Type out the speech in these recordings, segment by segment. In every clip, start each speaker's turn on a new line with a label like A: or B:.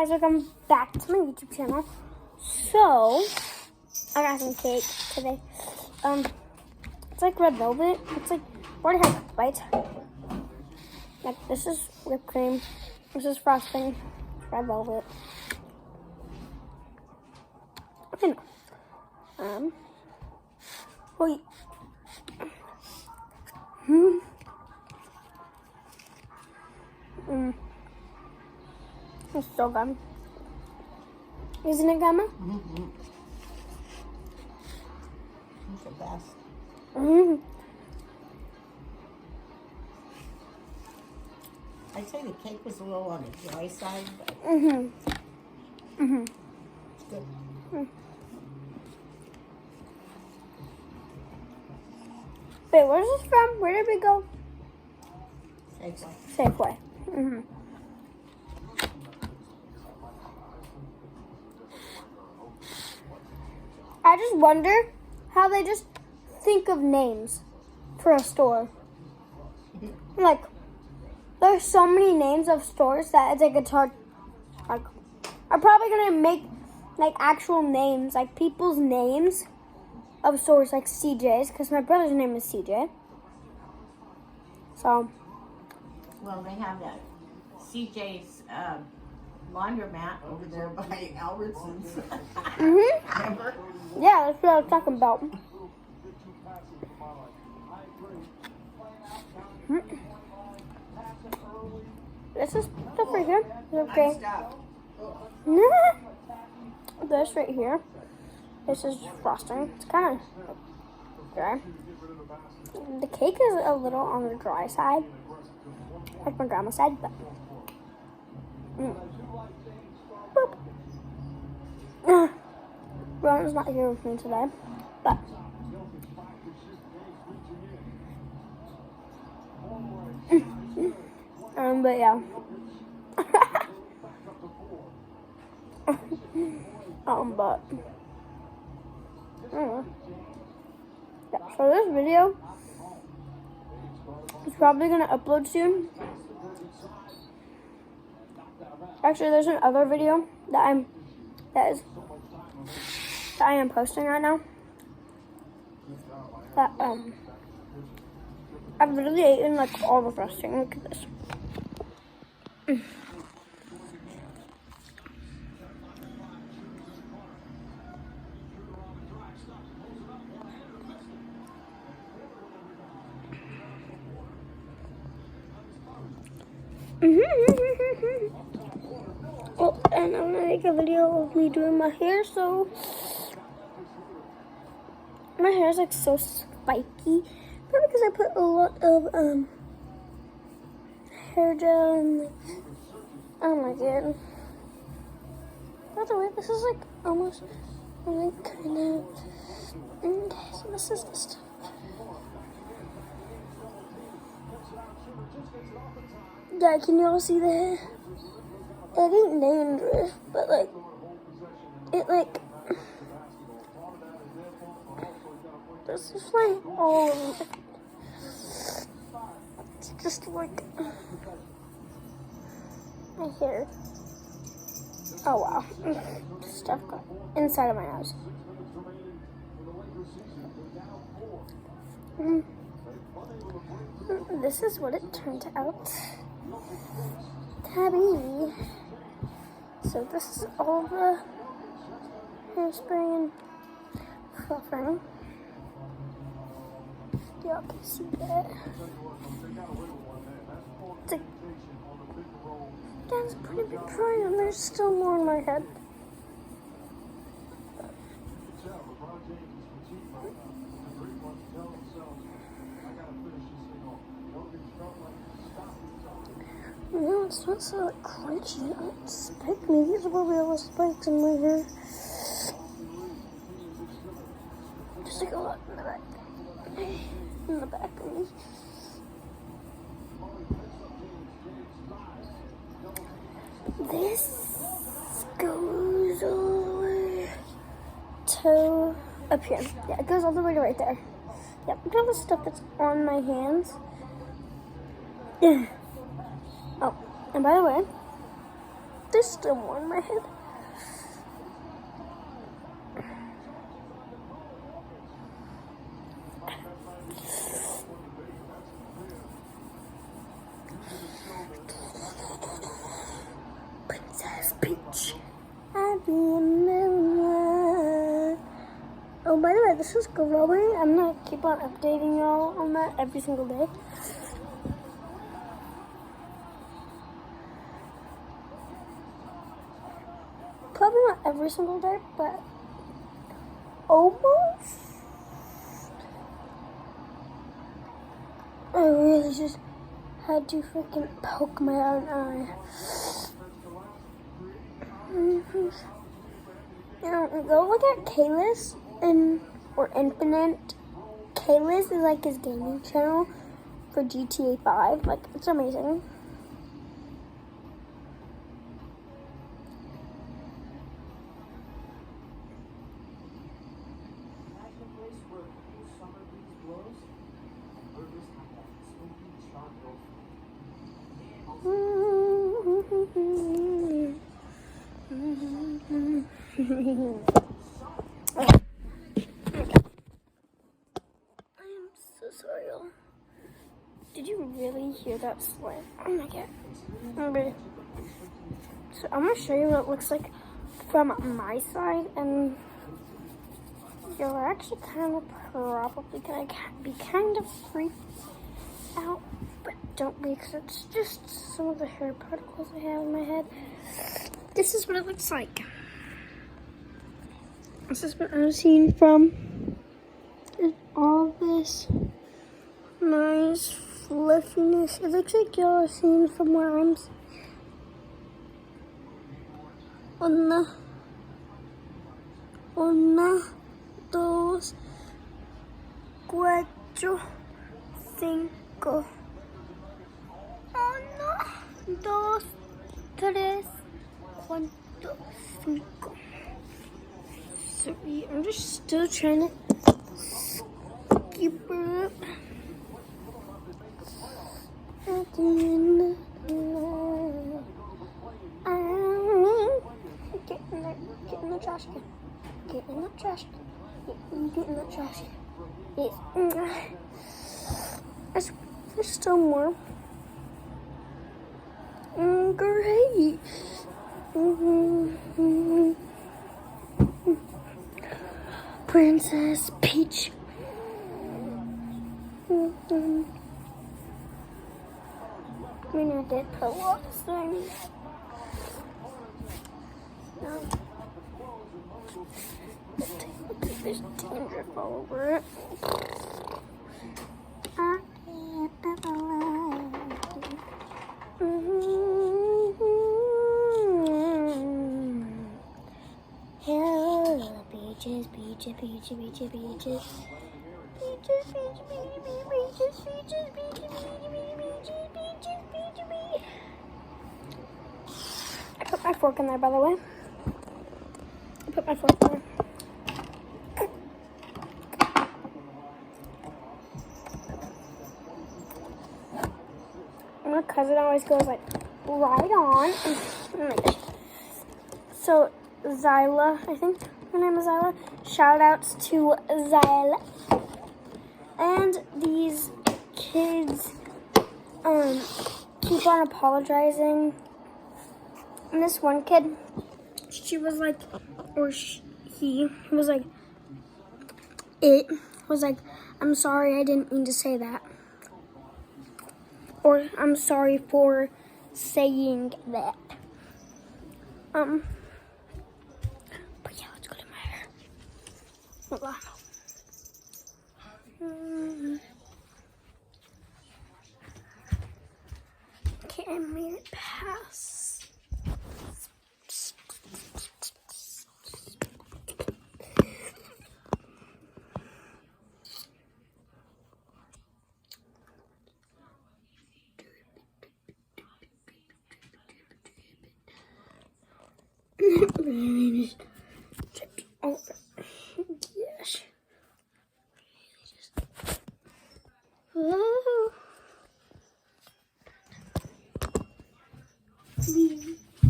A: guys, welcome back to my YouTube channel. So, I got some cake today. It's like red velvet. It's like, already had bites. Like, this is whipped cream. This is frosting. Red velvet. Okay, wait. It's so good. Isn't it, Grandma?
B: Mm-hmm. It's the best.
A: Mm-hmm.
B: I'd say the cake was a little on the dry side, but
A: Mm-hmm.
B: it's good.
A: Wait, where's this from? Where did we go?
B: Safeway.
A: Safeway. Mm-hmm. I just wonder how they just think of names for a store. Like, there's so many names of stores that it's like it's hard. Like, I'm probably gonna make like actual names, like people's names of stores, like CJ's, because my brother's name is CJ. So.
B: Well, they have that CJ's laundromat over there by Albertsons. Remember?
A: Yeah, that's what I was talking about. This is stuff right here. Okay. This right here. This is frosting. It's kind of dry. The cake is a little on the dry side, like my grandma said, but. Boop. Ron's not here with me today, but but yeah. But yeah. So this video is probably gonna upload soon. Actually, there's another video that I am posting right now. That I've literally eaten like all the frosting. Look at this. Oh, and I'm gonna make a video of me doing my hair, so my hair is like so spiky. Probably because I put a lot of hair gel and like, oh my god. By the way, this is like almost like kind of okay, so this is the stuff. Yeah, can you all see the hair? It ain't dangerous, but like, it like, this is like all of it. It's just like, my hair. Oh wow, stuff got inside of my nose. This is what it turned out to be. So this is all the hairspray and fluffing. Y'all can see that. It's like, that's pretty big try, and there's still more in my head. No, it's not so like crunchy. It's spiky. These are probably all the spikes in my hair. Just like a lot in the back. In the back of me. This goes all the way to up here. Yeah, it goes all the way to right there. Yeah, look at all the stuff that's on my hands. Oh, and by the way, There's still more in my head. Princess Peach. Oh, by the way, this is growing. I'm gonna keep on updating y'all on that every single day. Probably not every single day, but almost. I really just had to freaking poke my own eye. Go look at Kalis or Infinite. Kalis is like his gaming channel for GTA 5. Like, it's amazing. I'm so sorry, y'all. Did you really hear that slam? Oh my god. Okay. So I'm gonna show you what it looks like from my side, and you're actually kind of probably gonna be kind of freaked out, but don't be, because it's just some of the hair particles I have in my head. This is what it looks like. This is what I've seen from all this nice fluffiness. It looks like y'all are seeing from where I'm Una, dos, cuatro, cinco. Uno, dos, tres, cuatro, cinco. Sorry, I'm just still trying to keep her up. Get in the trash can. Get in the trash can. Get in the trash can. There's still more. Great. Princess Peach. I mean, I did put lots of things. No. There's dandruff all over it. Hello, beaches, beaches, beaches, beaches, beaches. Beaches, beaches, beaches, beaches, beaches, beaches, beaches. I put my fork in there, by the way. I put my fork in there. My cousin always goes like, right on. Oh my gosh. So, Zyla, I think her name is Zyla. Shout outs to Zyla. And these kids keep on apologizing. And this one kid, she was like, he was like, it was like, I'm sorry, I didn't mean to say that. Or I'm sorry for saying that. But yeah, let's go to my hair. Hold on. Okay, I made it past. Oh, yes. Oh.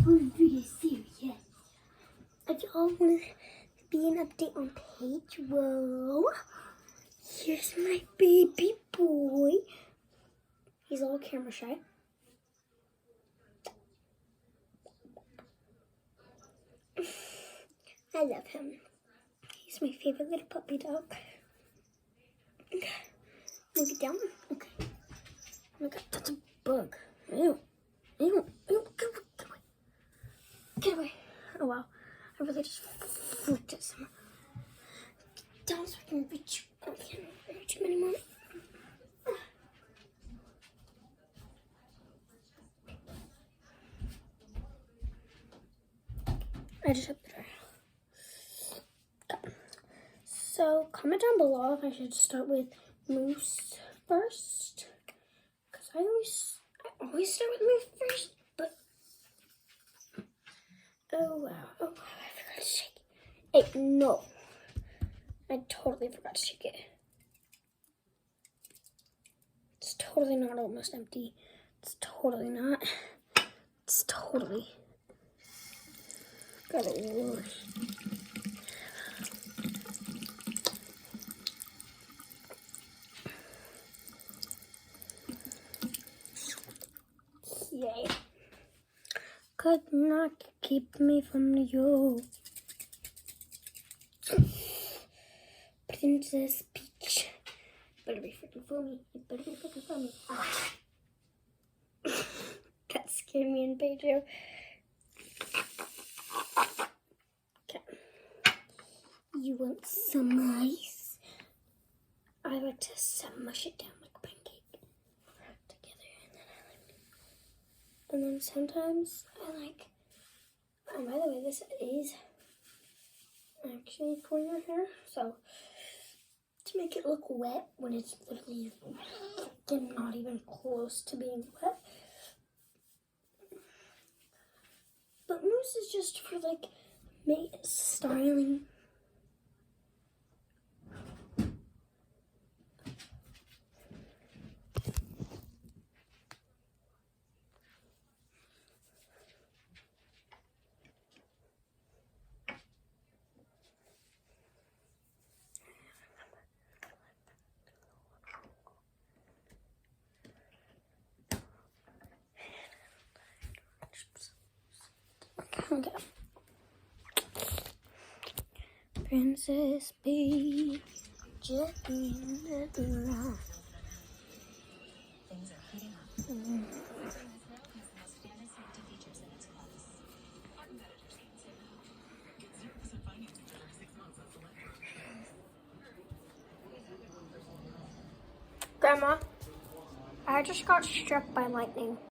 A: we're really serious. If y'all want to be an update on Pedro, here's my baby boy. He's a little camera shy. I love him. He's my favorite little puppy dog. Okay. We'll get down. Okay. Oh my god, that's a bug. Ew. Ew. Ew. Get away. Get away. Oh wow. I really just flicked it somewhere. Get down so I can reach you. I can't reach him anymore. I just have to try. So comment down below if I should start with Moose first, because I always start with Moose first. But oh wow, I forgot to shake it. Hey, no, I totally forgot to shake it. It's totally not almost empty. It's totally not. It's totally got it worse. Yay. Could not keep me from you. Princess Peach. Better be freaking for me. You better be freaking for me. Ah. That scared me and Pedro. Okay. You want some ice? I like to smush it down like a pancake together, and then sometimes I like. Oh, by the way, this is actually for your hair, so to make it look wet when it's literally not even close to being wet. But mousse is just for like styling. Okay. Princess Peach, gently in the ground.
C: Things are heating up.
A: Grandma, I just got struck by lightning.